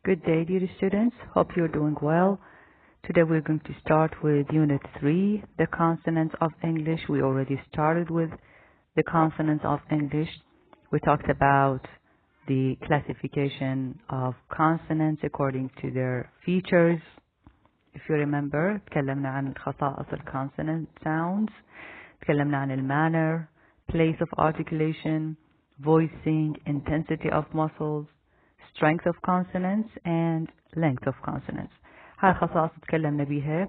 Good day, dear students. Hope you're doing well. Today we're going to start with Unit 3, the Consonants of English. We already started with the Consonants of English. We talked about the classification of consonants according to their features. If you remember, تكلمنا عن خصائص consonant sounds. تكلمنا عن manner, place of articulation, voicing, intensity of muscles, strength of consonants, and length of consonants. هاي الخصائص تكلمنا بيها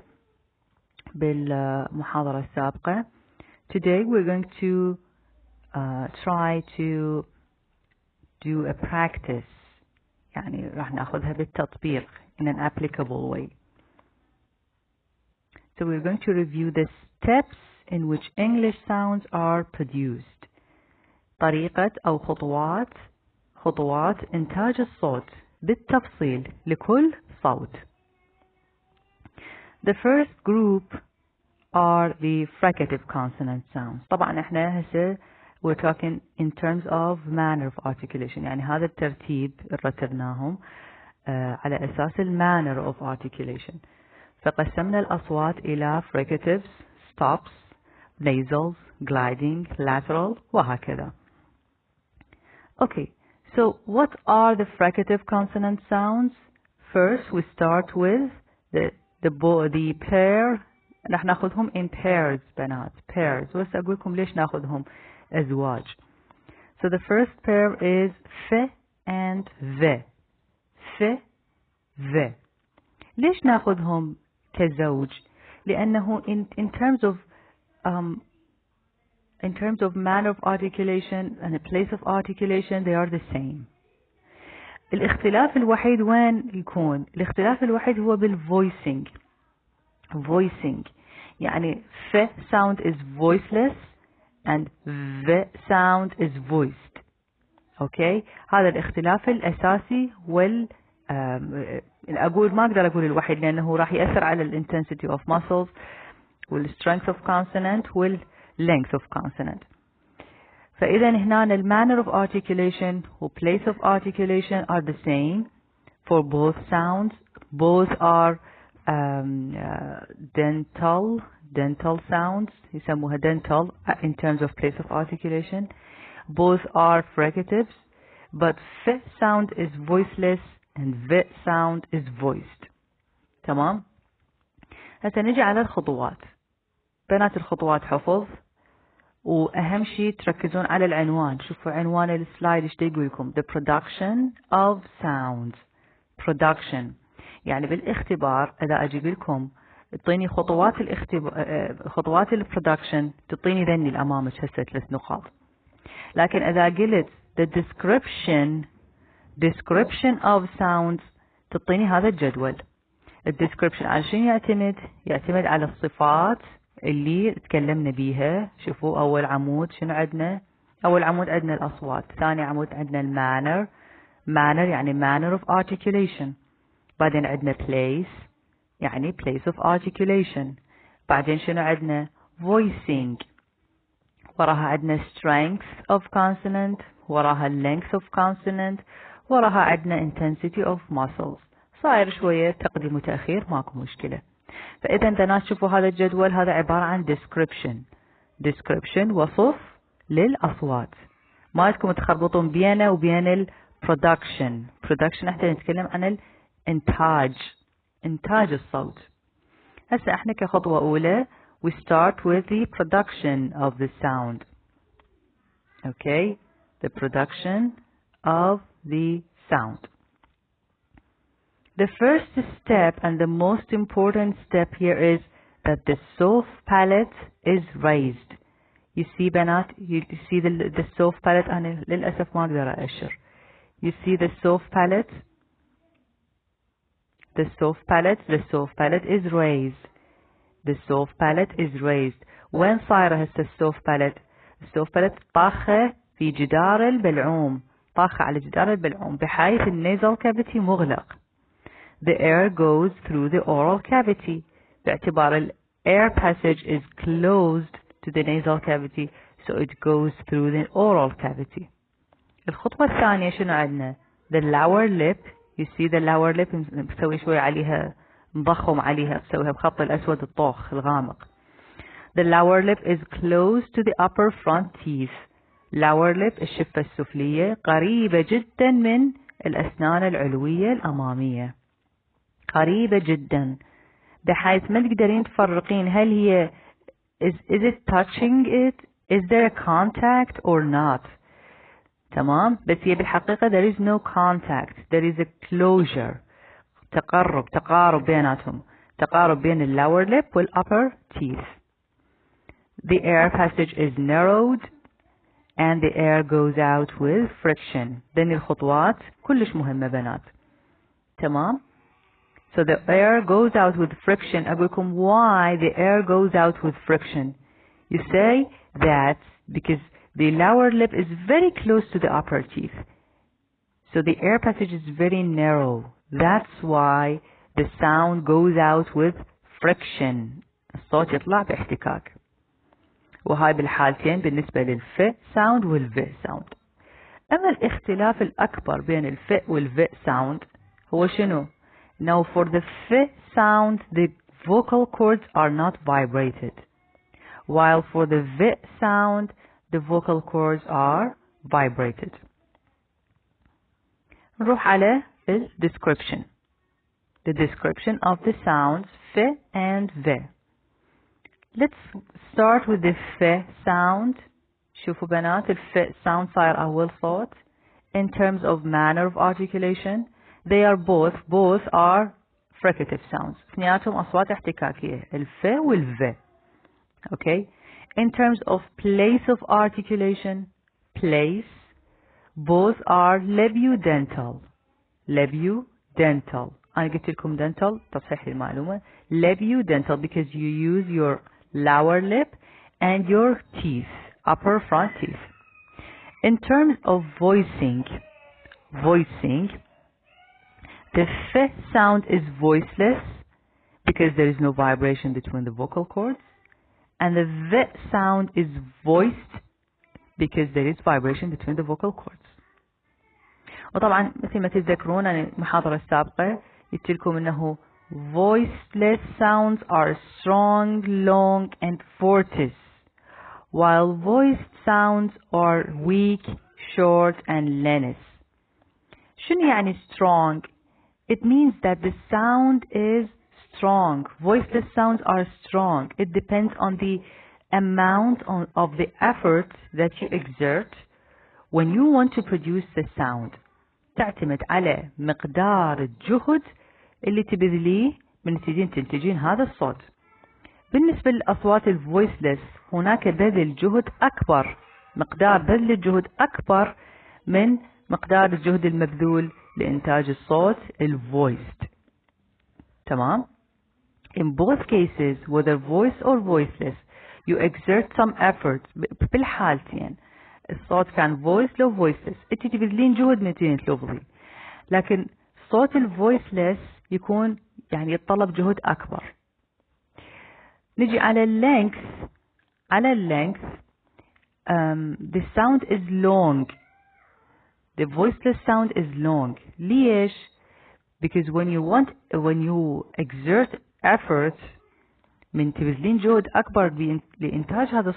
بالمحاضرة السابقة. Today we're going to try to do a practice. يعني راح ناخذها بالتطبيق in an applicable way. So we're going to review the steps in which English sounds are produced. طريقة أو خطوات إنتاج الصوت بالتفصيل لكل صوت. The first group are the fricative consonant sounds. طبعا احنا هسه we're talking in terms of manner of articulation. يعني هذا الترتيب رتبناهم على أساس manner of articulation. فقسمنا الأصوات إلى fricatives, stops, nasals, gliding, lateral وهكذا. Okay, so what are the fricative consonant sounds? First we start with the pair. رح ناخذهم in pairs بنات, pairs. وهسه أقول لكم ليش ناخذهم أزواج. So the first pair is ف and ذ. ف ذ. ليش ناخذهم كزوج؟ لأنه in terms of manner of articulation and a place of articulation they are the same. الاختلاف الوحيد وين يكون؟ الاختلاف الوحيد هو بالvoicing. voicing يعني ف sound is voiceless and the sound is voiced. okay, هذا الاختلاف الأساسي أقول ما أقدر أقول الوحيد لأنه راح يأثر على ال intensity of muscles وال strength of consonant وال length of consonant. فإذا هنا ال manner of articulation و place of articulation are the same for both sounds. Both are dental sounds. يسموها dental in terms of place of articulation. Both are fricatives, but f sound is voiceless and v sound is voiced. تمام؟ هسه نجي على الخطوات. بنات الخطوات حفظ، وأهم شيء تركزون على العنوان. شوفوا عنوان السلايد ايش يقول لكم. The production of sounds. production. يعني بالاختبار إذا أجيب لكم تعطيني خطوات البرودكشن تعطيني ذني الأمامك هسه 3 نقاط. لكن إذا قلت the description of sounds تعطيني هذا الجدول. الديسكريبشن على شنو يعتمد على الصفات اللي تكلمنا بيها. شوفوا أول عمود شنو عندنا؟ أول عمود عندنا الأصوات. ثاني عمود عندنا المانر. manner يعني manner of articulation. بعدين عندنا place يعني place of articulation. بعدين شنو عندنا؟ voicing. وراها عندنا strength of consonant. وراها length of consonant. وراها عندنا intensity of muscles. صاير شوية تقديم وتأخير ماكو مشكلة. فإذا بنات شوفوا هذا الجدول هذا عبارة عن description وصف للأصوات. ما لكم تخربطون بينه وبين ال production احنا نتكلم عن إنتاج الصوت. هسه احنا كخطوة أولى we start with the production of the sound. okay, the production of the sound. The first step and the most important step here is that the soft palate is raised. You see بنات, you see the soft palate. أنا للأسف ما أقدر أشر. You see the soft palate. The soft palate is raised. The soft palate is raised. وين صايرة هسه الsoft palate؟ الsoft palate طاخة في جدار البلعوم. طاخة على جدار البلعوم بحيث النيزل cavity مغلق. The air goes through the oral cavity. باعتبار ال air passage is closed to the nasal cavity, so it goes through the oral cavity. الخطوة الثانية شنو عندنا؟ The lower lip you see the lower lip بسوي شوي عليها مضخم عليها بسويها بخط الأسود الطوخ الغامق. The lower lip is close to the upper front teeth. lower lip الشفة السفلية قريبة جدا من الأسنان العلوية الأمامية. قريبة جدا بحيث ما تقدرين تفرقين هل هي is it touching it, is there a contact or not. تمام. بس هي بالحقيقة there is no contact, there is a closure. تقارب بيناتهم. تقارب بين ال lower lip وال upper teeth. The air passage is narrowed and the air goes out with friction. ذني الخطوات كلش مهمة بنات. تمام. So the air goes out with friction. أقولكم why the air goes out with friction. You say that because the lower lip is very close to the upper teeth. So the air passage is very narrow. That's why the sound goes out with friction. الصوت يطلع باحتكاك. وهاي بالحالتين بالنسبة للف sound والف sound. أما الاختلاف الأكبر بين الف والف sound هو شنو؟ Now for the f sound the vocal cords are not vibrated, while for the v sound the vocal cords are vibrated. نروح على description. The description of the sounds f and v. Let's start with the f sound. شوفوا بنات الف sound صاير أول صوت. In terms of manner of articulation, they are both are fricative sounds. اثنيناتهم أصوات احتكاكية الف والف. Okay. In terms of place of articulation, place, both are labiodental. Labiodental. أنا قلت لكم dental تصحيح المعلومة. Labiodental because you use your lower lip and your teeth, upper front teeth. In terms of voicing, the f sound is voiceless because there is no vibration between the vocal cords, and the v sound is voiced because there is vibration between the vocal cords. وطبعا مثل ما تتذكرون أن المحاضرة السابقة قلت لكم أنه voiceless sounds are strong, long and fortis, while voiced sounds are weak, short and lenis. شنو يعني strong? It means that the sound is strong. Voiceless sounds are strong. It depends on the amount of the effort that you exert when you want to produce the sound. تعتمد على مقدار الجهد اللي تبذليه من تنتجين هذا الصوت. بالنسبة للأصوات الفويسلس هناك بذل جهد أكبر. مقدار بذل الجهد أكبر من مقدار الجهد المبذول لإنتاج الصوت الvoiced. تمام. In both cases, whether voiced or voiceless, you exert some effort. بالحالتين الصوت كان voiced لو voiceless انت تبذلين جهد من تلفظي، لكن صوت الvoiceless يكون يعني يتطلب جهد أكبر. نجي على length. على length the sound is long. The voiceless sound is long. ليش؟ Because when you exert effort من تبذلين جهد أكبر لإنتاج هذا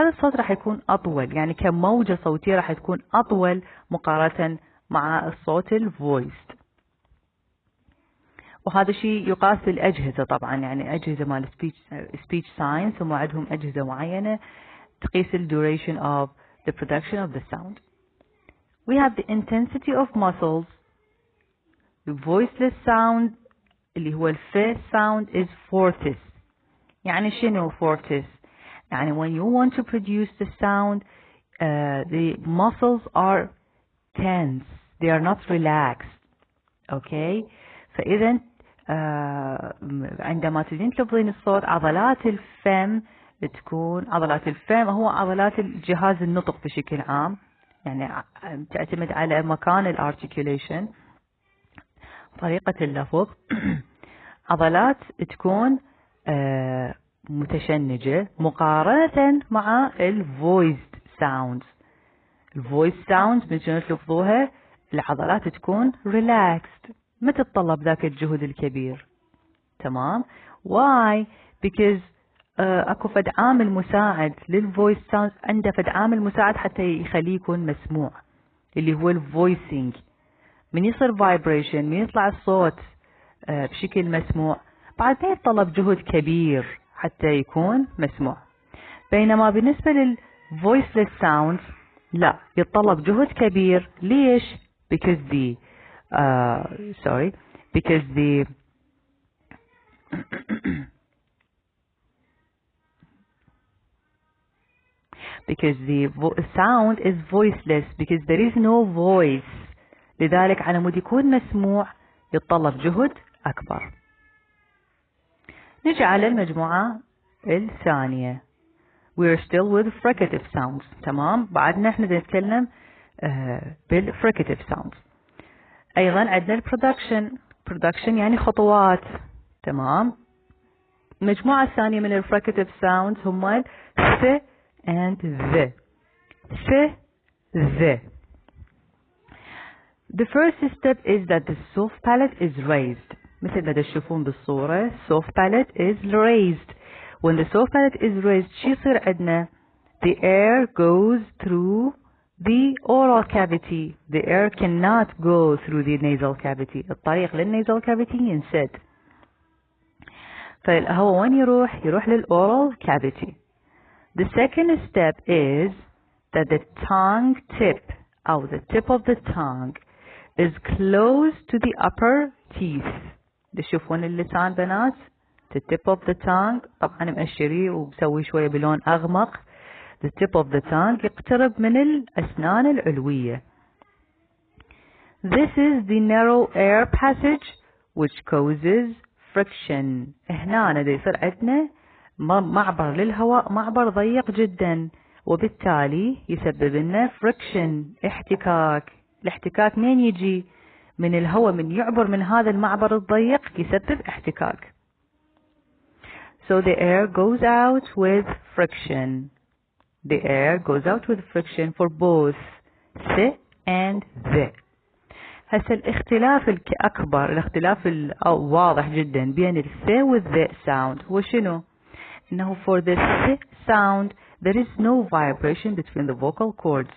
الصوت راح يكون أطول، يعني كموجة صوتية راح تكون أطول مقارنة مع الصوت الفويست. وهذا شيء يقاس بالأجهزة طبعا، يعني أجهزة مال speech science هم عندهم أجهزة معينة تقيس ال duration of the production of the sound. We have the intensity of muscles. The voiceless sound اللي هو الف sound is fortis. يعني شنو fortis؟ يعني when you want to produce the sound the muscles are tense, they are not relaxed. Okay. فإذا عندما تريدين تلفظين الصوت عضلات الفم تكون عضلات الفم هو عضلات الجهاز النطق بشكل عام، يعني تعتمد على مكان الارتيكوليشن طريقة اللفظ. عضلات تكون متشنجة مقارنة مع الفويسد ساوندز. الفويس ساوندز من شنو تلفظوها العضلات تكون ريلاكسد ما تتطلب ذاك الجهد الكبير. تمام. why because اكو فد عامل مساعد للفويس ساوند، عنده فد عامل مساعد حتى يخليه يكون مسموع، اللي هو الفويسينج. من يصير فايبريشن، من يطلع الصوت بشكل مسموع، بعد ما يتطلب جهد كبير حتى يكون مسموع. بينما بالنسبة للفويسلس ساوند لا، يتطلب جهد كبير. ليش؟ because the because the sound is voiceless, because there is no voice. لذلك على مود يكون مسموع يتطلب جهد أكبر. نجي على المجموعة الثانية. We're still with fricative sounds. تمام. بعدنا احنا نتكلم بالfricative sounds. أيضا عندنا production يعني خطوات. تمام. المجموعة الثانية من fricative sounds هم th and the. The. The first step is that the soft palate is raised. مثل ما تشوفون بالصورة soft palate is raised. When the soft palate is raised شو يصير عندنا؟ The air goes through the oral cavity. The air cannot go through the nasal cavity. الطريق للنasal cavity ينسد. فالهواء وين يروح للoral cavity. The second step is that the tongue tip أو the tip of the tongue is close to the upper teeth. تشوفون اللسان بنات؟ the tip of the tongue طبعا مأشريه وبسوي شوية بلون أغمق. the tip of the tongue يقترب من الأسنان العلوية. This is the narrow air passage which causes friction. هنا دا يصير عندنا معبر للهواء، معبر ضيق جدا، وبالتالي يسبب لنا friction احتكاك. الاحتكاك منين يجي؟ من الهواء، من يعبر من هذا المعبر الضيق يسبب احتكاك. So the air goes out with friction. The air goes out with friction for both the and the. هسه الاختلاف الأكبر، الاختلاف الواضح جدا بين الث والذ sound هو شنو؟ إنه for the th sound there is no vibration between the vocal cords.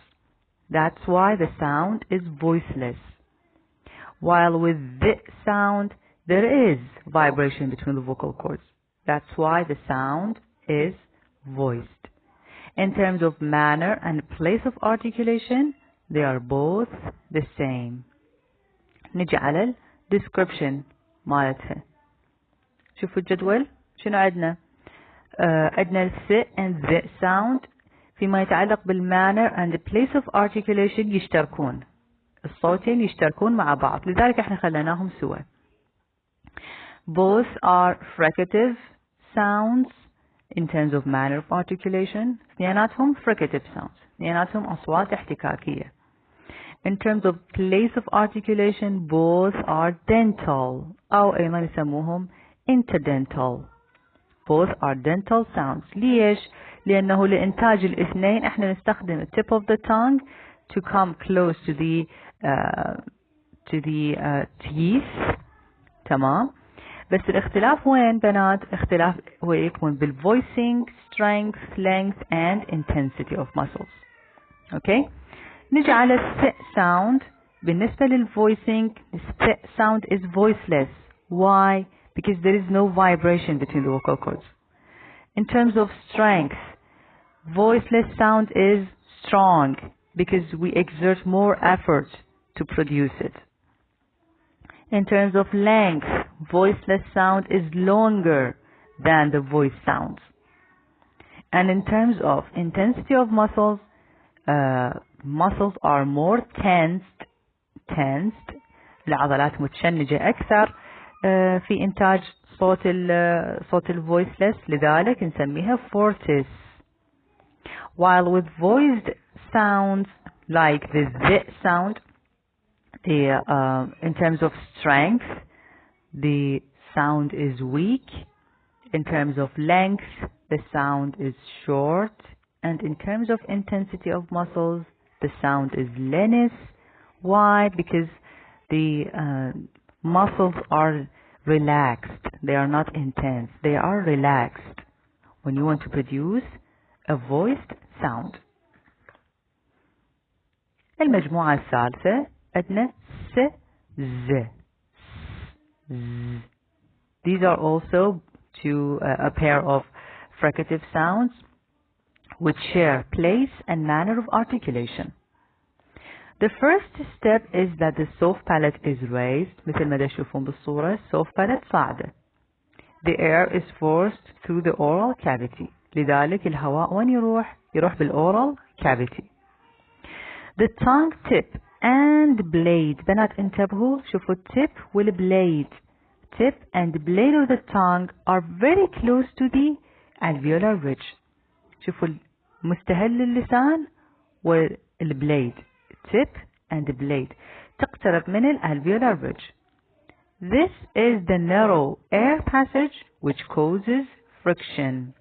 That's why the sound is voiceless. While with the sound there is vibration between the vocal cords. That's why the sound is voiced. In terms of manner and place of articulation, they are both the same. نجي على ال description مالتها. شوفوا الجدول شنو عندنا؟ عندنا ال th and the sound فيما يتعلق بالmanner and the place of articulation يشتركون. الصوتين يشتركون مع بعض، لذلك احنا خليناهم سوا. Both are fricative sounds in terms of manner of articulation. اثنيناتهم fricative sounds. اثنيناتهم أصوات احتكاكية. In terms of place of articulation, both are dental أو أيضا يسموهم interdental. Both are dental sounds. ليش؟ لأنه لإنتاج الاثنين احنا نستخدم tip of the tongue to come close to the teeth. تمام. بس الاختلاف وين بنات؟ اختلاف هو يكون بالvoicing, strength, length and intensity of muscles. Okay. نجي على الث sound. بالنسبة للvoicing, the th sound is voiceless. Why? Because there is no vibration between the vocal cords. In terms of strength, voiceless sound is strong because we exert more effort to produce it. In terms of length, voiceless sound is longer than the voice sounds. And in terms of intensity of muscles, muscles are more tensed. العضلات متشنجة أكثر في إنتاج صوت الvoiceless، لذلك نسميها fortis. While with voiced sounds like the z sound, in terms of strength, the sound is weak. In terms of length, the sound is short. And in terms of intensity of muscles, the sound is lenis. Why? Because the muscles are relaxed. They are not intense. They are relaxed when you want to produce a voiced sound. المجموعة الثالثة عندنا س ز. These are also a pair of fricative sounds which share place and manner of articulation. The first step is that the soft palate is raised. مثل ما تشوفون بالصورة soft palate صاعدة. The air is forced through the oral cavity. لذلك الهواء وين يروح بالoral cavity. The tongue tip and blade. بنات انتبهوا شوفوا tip والblade. Tip and blade of the tongue are very close to the alveolar ridge. شوفوا مستهل اللسان والblade. Tip and blade تقترب من alveolar ridge. This is the narrow air passage which causes friction.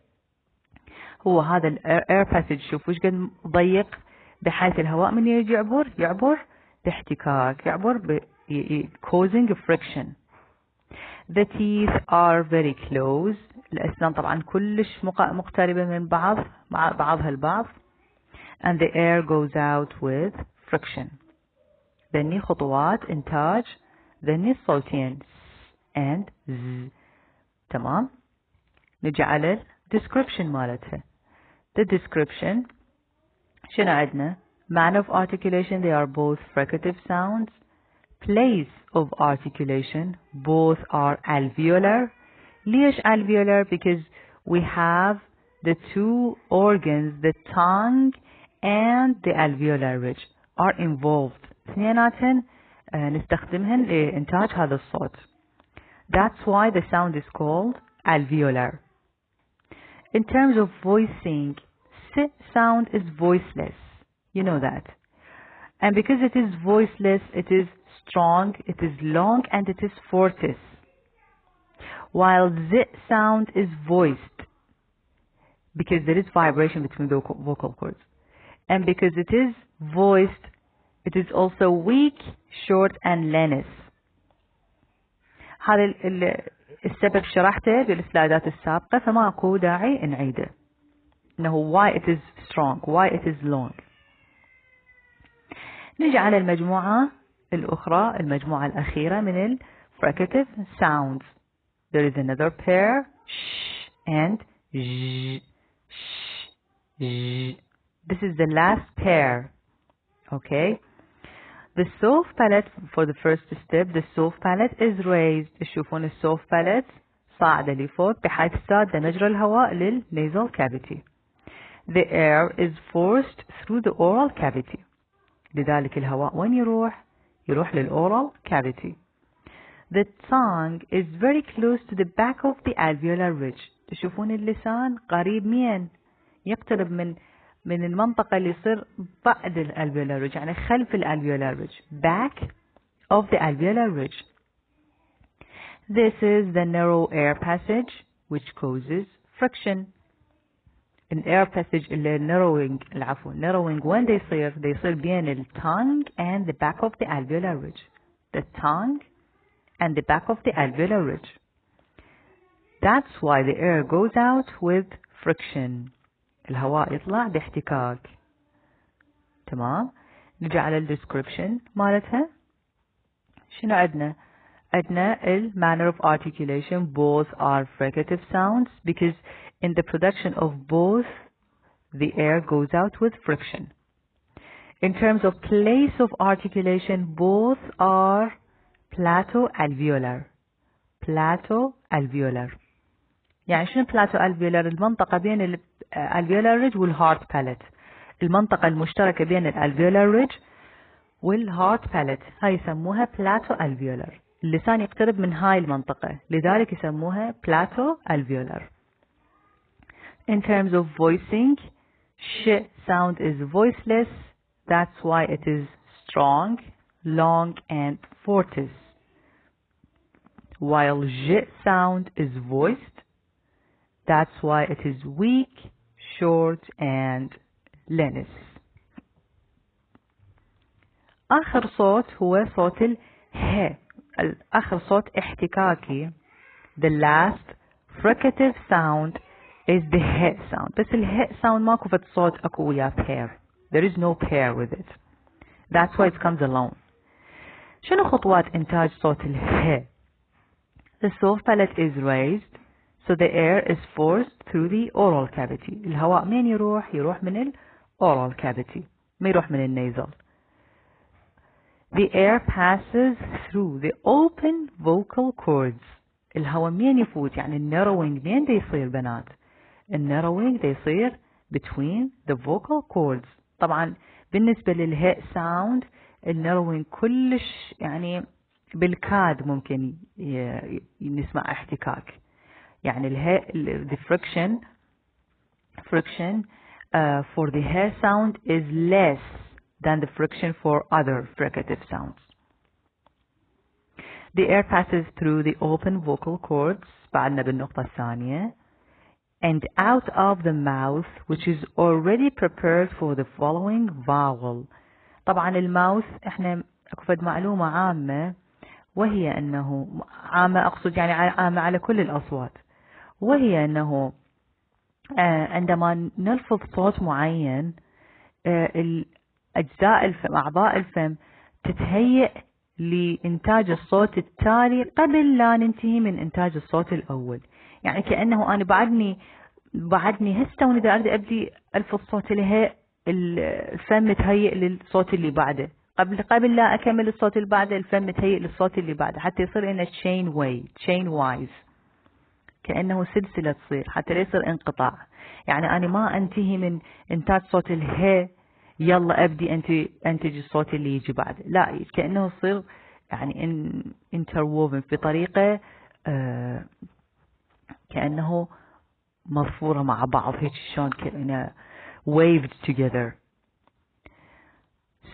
هو هذا air passage شوفوا ايش قد ضيق بحيث الهواء من يجي يعبر باحتكاك يعبر causing friction. The teeth are very close. الأسنان طبعا كلش مقتربة من بعض مع بعضها البعض. And the air goes out with friction. ذني خطوات إنتاج ذني الصوتين and z. تمام. نجي على description مالتها. The description شنو عندنا؟ manner of articulation, they are both fricative sounds. Place of articulation, both are alveolar. ليش alveolar? Because we have the two organs, the tongue and the alveolar ridge are involved. اثنيناتهن نستخدمهن لإنتاج هذا الصوت. That's why the sound is called alveolar. In terms of voicing, s sound is voiceless. You know that. And because it is voiceless, it is strong, it is long, and it is fortis. While z sound is voiced, because there is vibration between the vocal cords. And because it is voiced, it is also weak, short, and lenis. هذا السبب شرحته بالسلايدات السابقة فما أكو داعي نعيده. إنه why it is strong, why it is long. نجي على المجموعة الأخرى المجموعة الأخيرة من ال fricative sounds. There is another pair sh and j. Sh, j. This is the last pair. Okay. The soft palate for the first step, the soft palate is raised. تشوفون الsoft palate صاعدة لفوق بحيث ساد مجرى الهواء للnasal cavity. The air is forced through the oral cavity. لذلك الهواء وين يروح للoral cavity. The tongue is very close to the back of the alveolar ridge. تشوفون اللسان قريب مين؟ يقترب من المنطقة اللي يصير بعد الالفيولار ريدج يعني خلف الالفيولار ريدج. Back of the alveolar ridge. This is the narrow air passage which causes friction. An air passage اللي narrowing وين ده يصير بين ال tongue and the back of the alveolar ridge. The tongue and the back of the alveolar ridge. That's why the air goes out with friction. الهواء يطلع باحتكاك. تمام. نجي على الديسكريبشن مالتها. شنو عندنا؟ عندنا ال manner of articulation both are fricative sounds because in the production of both the air goes out with friction. In terms of place of articulation both are plato-alveolar. Plato-alveolar. يعني شنو plato-alveolar؟ المنطقة بين ال alveolar ridge والheart palate. المنطقة المشتركة بين ال alveolar ridge والheart palate هاي يسموها plato-alveolar. اللسان يقترب من هاي المنطقة لذلك يسموها plato-alveolar. In terms of voicing, sh sound is voiceless. That's why it is strong, long, and fortis. While j sound is voiced, that's why it is weak, short, and lenis. آخر صوت هو صوت ال ه. آخر صوت احتكاكي the last fricative sound is the he sound. بس الهي sound ماكو فد صوت أكو وياه pair. There is no pair with it. That's why it comes alone. شنو خطوات إنتاج صوت الهي؟ The soft palate is raised, so the air is forced through the oral cavity. الهواء مين يروح؟ يروح من ال oral cavity. ما يروح من النيزل. The air passes through the open vocal cords. الهواء مين يفوت؟ يعني النروينج مين دا يصير بنات؟ النروينج دا يصير between the vocal cords. طبعا بالنسبة للهي sound النروينج كلش يعني بالكاد ممكن نسمع احتكاك. يعني الهي the friction for the hair sound is less than the friction for other fricative sounds. The air passes through the open vocal cords بعدنا بالنقطة الثانية and out of the mouth which is already prepared for the following vowel. طبعا الماوث احنا اكو فد معلومة عامة وهي انه عامة اقصد يعني عامة على كل الاصوات وهي انه عندما نلفظ صوت معين اجزاء الفم اعضاء الفم تتهيئ لإنتاج الصوت التالي قبل لا ننتهي من إنتاج الصوت الأول. يعني كأنه أنا بعدني هسه وأنا إذا أبدي ألفظ صوت الهاء الفم متهيئ للصوت اللي بعده قبل لا أكمل الصوت اللي بعده الفم متهيئ للصوت اللي بعده حتى يصير لنا chain wise كأنه سلسلة تصير حتى لا يصير انقطاع. يعني أنا ما أنتهي من إنتاج صوت الهاء يلا أبدي أنتج الصوت اللي يجي بعده لا كأنه يصير يعني interwoven بطريقة كأنه مضفورة مع بعض هيك شلون كأنه waved together.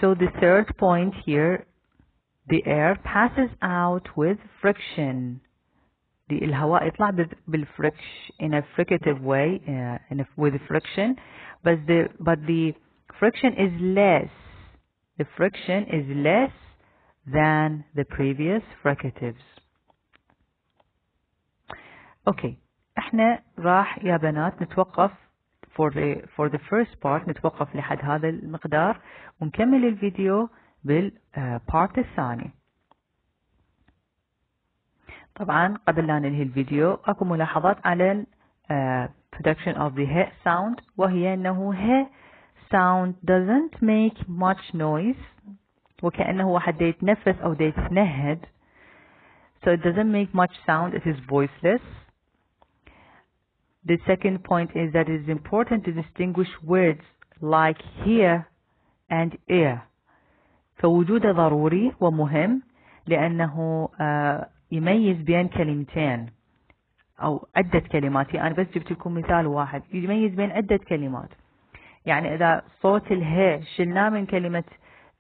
So the third point here the air passes out with friction. الهواء يطلع بالفريكش in a fricative way with friction but the friction is less. The friction is less than the previous fricatives. Okay. احنا راح يا بنات نتوقف for the first part نتوقف لحد هذا المقدار ونكمل الفيديو بالبارت الثاني. طبعا قبل لا ننهي الفيديو اكو ملاحظات على production of the he sound وهي انه he sound doesn't make much noise وكأنه واحد دا يتنفس أو دا يتنهد so it doesn't make much sound, it is voiceless. The second point is that it is important to distinguish words like here and ear. فوجوده ضروري ومهم لأنه يميز بين كلمتين أو عدة كلمات. أنا بس جبت لكم مثال واحد يميز بين عدة كلمات. يعني إذا صوت الهي شلناه من كلمة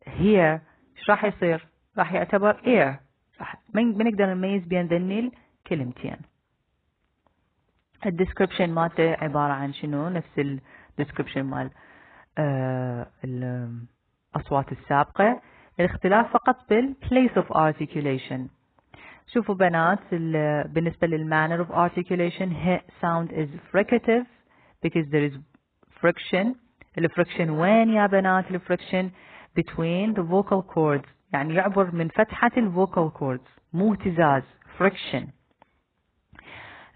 here ايش راح يصير؟ راح يعتبر ear. ما نقدر نميز بين ذني الكلمتين. الديسكريبشن مالته عبارة عن شنو؟ نفس الديسكريبشن مال الأصوات السابقة. الاختلاف فقط place of articulation. شوفوا بنات بالنسبة manner of articulation he sound is fricative because there is friction. الفريكشن وين يا بنات؟ الفريكشن between the vocal cords يعني يعبر من فتحة الvocal cords مو اهتزاز friction.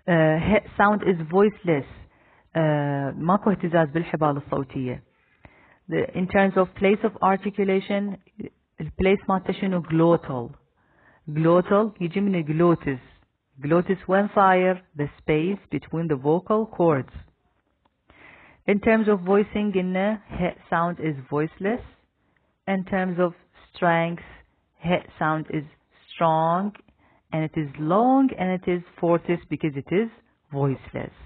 he sound is voiceless ماكو اهتزاز بالحبال الصوتية. In terms of place of articulation البليس مالته شنو؟ glottal يجي من glottis وين صاير؟ the space between the vocal cords. In terms of voicing إنه he sound is voiceless. In terms of strength he sound is strong and it is long and it is fortis because it is voiceless.